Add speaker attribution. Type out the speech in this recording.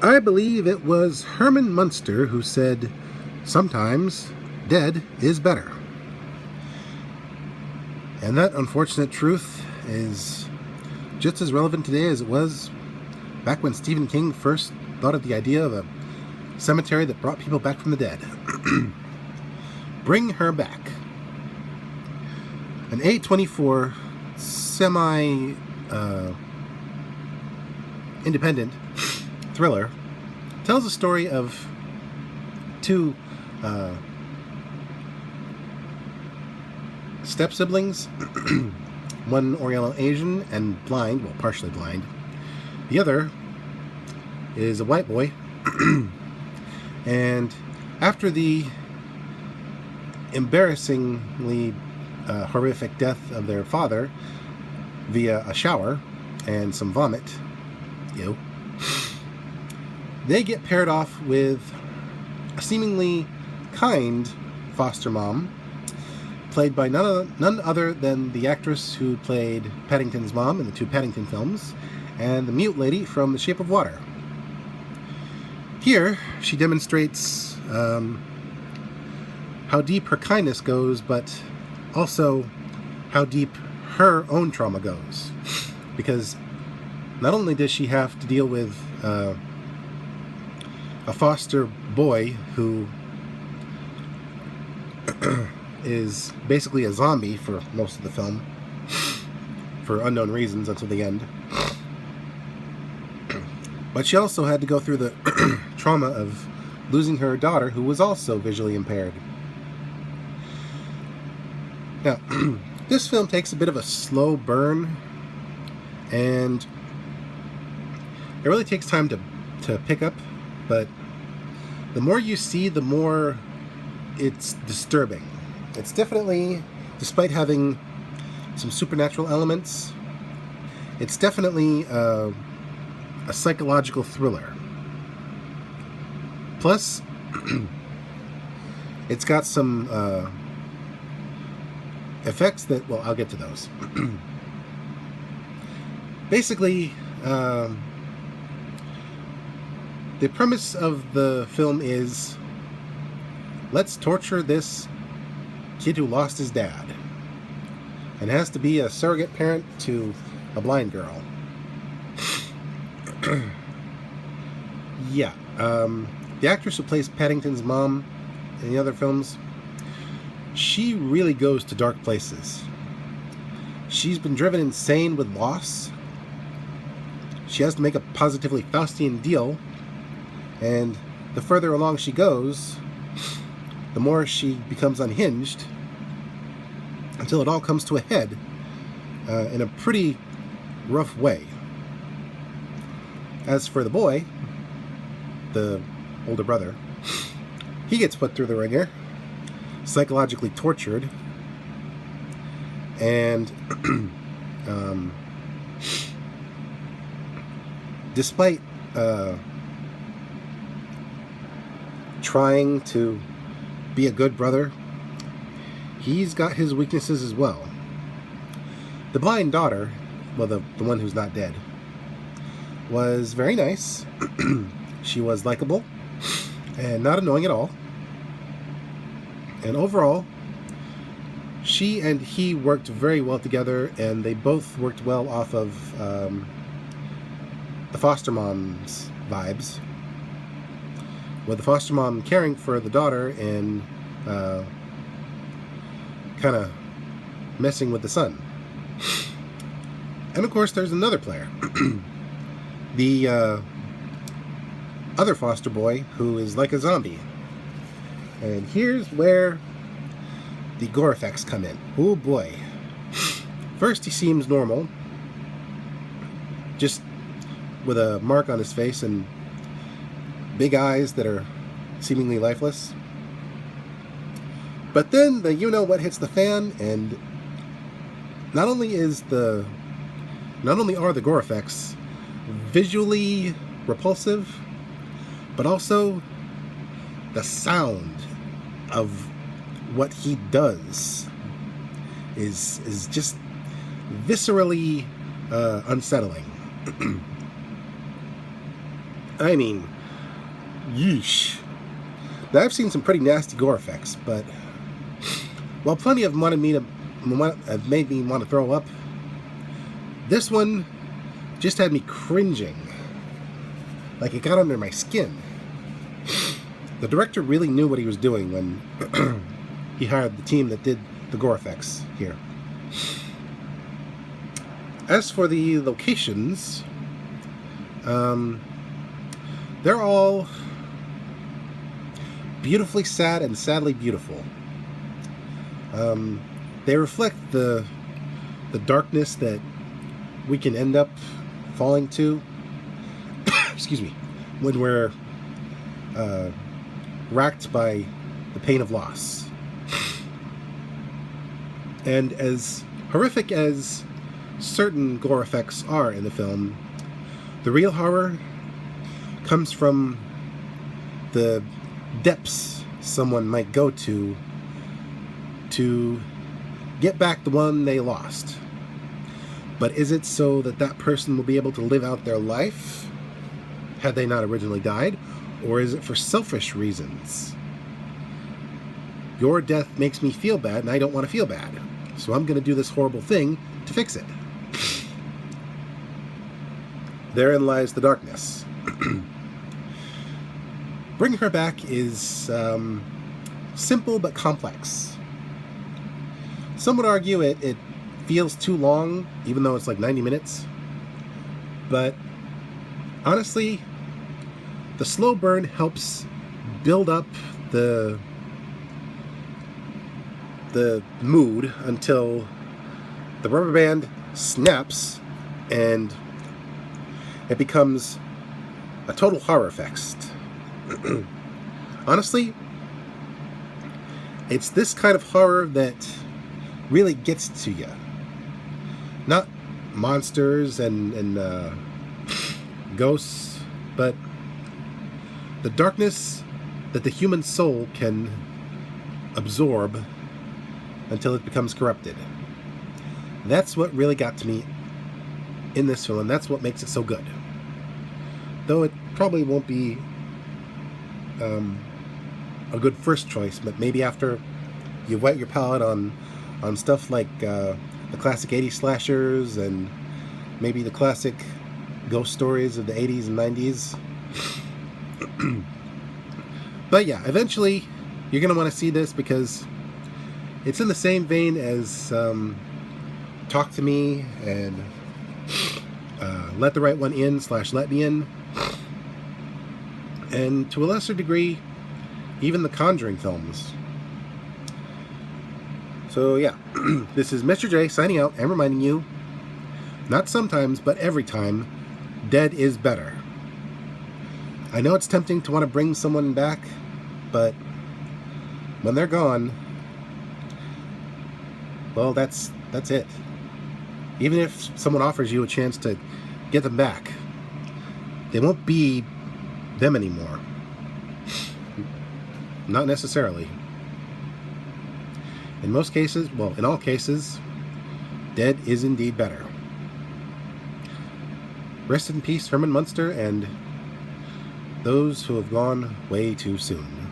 Speaker 1: I believe it was Herman Munster who said, "Sometimes dead is better." And that unfortunate truth is just as relevant today as it was back when Stephen King first thought of the idea of a cemetery that brought people back from the dead. Bring Her Back. An A24 semi-independent thriller tells the story of two step-siblings, one Oriental Asian and blind, well, partially blind. The other is a white boy. And after the embarrassingly horrific death of their father via a shower and some vomit, they get paired off with a seemingly kind foster mom, played by none other than the actress who played Paddington's mom in the two Paddington films, and the mute lady from The Shape of Water. Here, she demonstrates how deep her kindness goes, but also how deep her own trauma goes. Because not only does she have to deal with a foster boy who is basically a zombie for most of the film, for unknown reasons until the end, but she also had to go through the trauma of losing her daughter, who was also visually impaired. Now, this film takes a bit of a slow burn, and it really takes time to pick up, but the more you see, the more it's disturbing. It's definitely, despite having some supernatural elements, it's definitely a psychological thriller. Plus, it's got some effects that, well, I'll get to those. Basically, the premise of the film is, let's torture this kid who lost his dad and has to be a surrogate parent to a blind girl. Yeah. The actress who plays Paddington's mom in the other films, she really goes to dark places. She's been driven insane with loss. She has to make a positively Faustian deal, and the further along she goes, the more she becomes unhinged, until it all comes to a head in a pretty rough way. As for the boy, the older brother, he gets put through the ringer, psychologically tortured, and despite trying to be a good brother, he's got his weaknesses as well. The blind daughter, well, the one who's not dead, was very nice. She was likable and not annoying at all. And overall, she and he worked very well together, and they both worked well off of the foster mom's vibes, with the foster mom caring for the daughter and kind of messing with the son. And of course, there's another player. The other foster boy who is like a zombie. And here's where the gore effects come in. Oh boy. First, he seems normal, just with a mark on his face and big eyes that are seemingly lifeless. But then the you-know-what hits the fan, and not only are the gore effects visually repulsive, but also the sound of what he does is just viscerally unsettling. I mean, yeesh. Now, I've seen some pretty nasty gore effects, but while plenty have made me want to throw up, this one just had me cringing. Like it got under my skin. The director really knew what he was doing when he hired the team that did the gore effects here. As for the locations, they're all beautifully sad and sadly beautiful. They reflect the darkness that we can end up falling to excuse me, when we're racked by the pain of loss. And as horrific as certain gore effects are in the film, the real horror comes from the depths someone might go to get back the one they lost. But is it so that that person will be able to live out their life had they not originally died? Or is it for selfish reasons? Your death makes me feel bad, and I don't want to feel bad. So I'm going to do this horrible thing to fix it. Therein lies the darkness. Bringing Her Back is simple but complex. Some would argue it feels too long, even though it's like 90 minutes. But honestly, the slow burn helps build up the mood until the rubber band snaps and it becomes a total horror fest. Honestly, it's this kind of horror that really gets to you. Not monsters and ghosts, but the darkness that the human soul can absorb until it becomes corrupted. That's what really got to me in this film, and that's what makes it so good. Though it probably won't be a good first choice, but maybe after you wet your palate on stuff like the classic 80s slashers and maybe the classic ghost stories of the 80s and 90s. But yeah, eventually you're going to want to see this because it's in the same vein as Talk to Me and Let the Right One In / Let Me In. And to a lesser degree, even the Conjuring films. So yeah, this is Mr. J signing out and reminding you, not sometimes, but every time, dead is better. I know it's tempting to want to bring someone back, but when they're gone, well, that's it. Even if someone offers you a chance to get them back, they won't be them anymore. Not necessarily. In most cases, well, in all cases, dead is indeed better. Rest in peace, Herman Munster, and those who have gone way too soon.